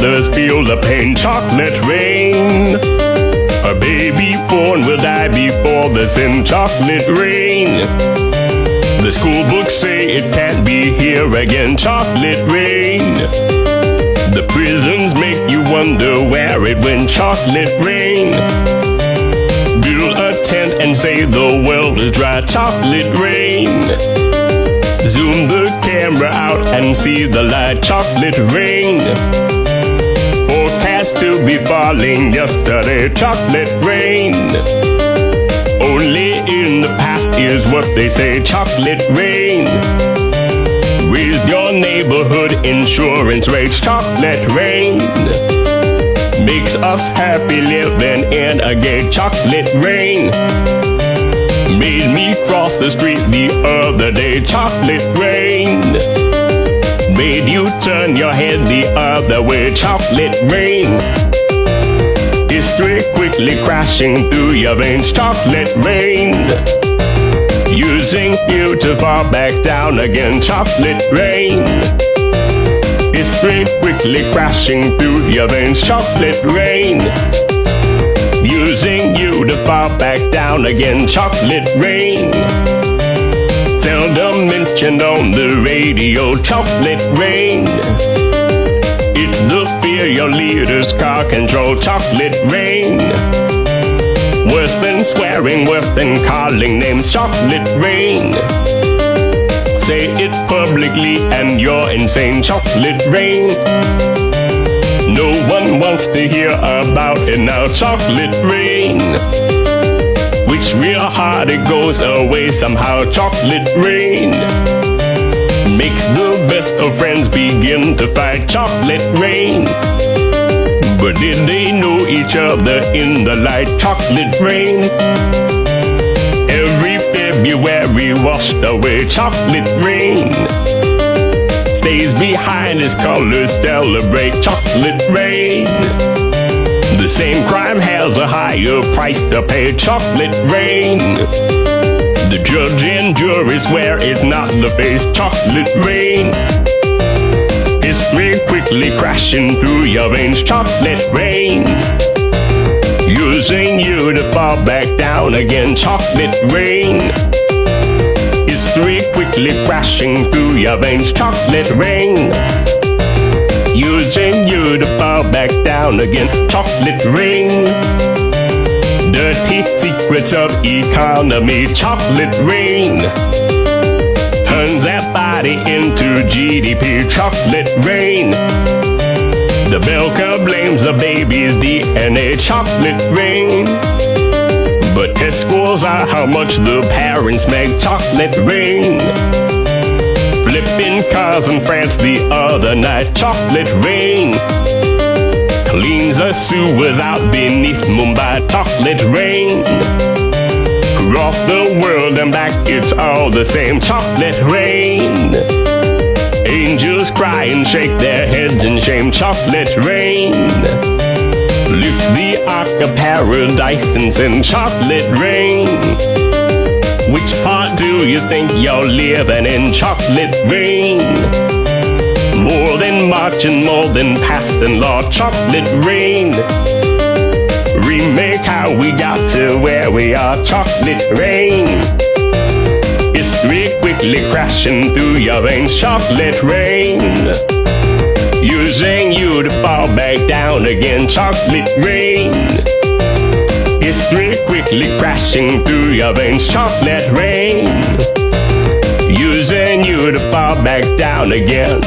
others feel the pain. Chocolate rain. A baby born will die before the sin. Chocolate rain. The school books say it can't be here again. Chocolate rain. The prisons make you wonder where it went. Chocolate rain. Build a tent and say the world is dry. Chocolate rain. Zoom the camera out and see the light. Chocolate rain. Forecast to be falling yesterday. Chocolate rain. Only in the past is what they say. Chocolate rain. Raise your neighborhood insurance rates. Chocolate rain. Makes us happy living in a gay. Chocolate rain. Made me cross the street the other day. Chocolate rain. Made you turn your head the other way. Chocolate rain. History quickly crashing through your veins. Chocolate rain. Using you to fall back down again. Chocolate rain. History quickly crashing through your veins. Chocolate rain. Using you to fall back down again. Chocolate rain. Seldom mentioned on the radio. Chocolate rain. It's the fear your leaders car control. Chocolate rain. Worse than swearing, worse than calling names. Chocolate rain. Say it publicly and you're insane. Chocolate rain. No one wants to hear about it now. Chocolate rain. Which real hard it goes away somehow. Chocolate rain. Makes the best of friends begin to fight. Chocolate rain. But did they know each other in the light? Chocolate rain. Every February washed away. Chocolate rain. Stays behind his colors, celebrate. Chocolate rain. The same crime has a higher price to pay. Chocolate rain. The judge and jury swear it's not the face. Chocolate rain. History quickly crashing through your veins. Chocolate rain. Using you to fall back down again. Chocolate rain. History quickly crashing through your veins. Chocolate rain. Using you to fall back down again. Chocolate rain. Dirty secrets of economy. Chocolate rain. Turns that body into GDP. Chocolate rain. The Belka blames the baby's DNA. Chocolate rain. But test scores are how much the parents make. Chocolate rain. Flipping cars in France the other night. Chocolate rain. Cleans the sewers out beneath Mumbai. Chocolate rain. Across the world and back it's all the same. Chocolate rain. Angels cry and shake their heads in shame. Chocolate rain. Lifts the ark of paradise and sends. Chocolate rain. Which part do you think you're living in? Chocolate rain. More than marching, more than passing law. Chocolate rain. Remake how we got to where we are. Chocolate rain. History quickly crashing through your veins. Chocolate rain. Using you to fall back down again. Chocolate rain. History quickly crashing through your veins. Chocolate rain. Using you to fall back down again.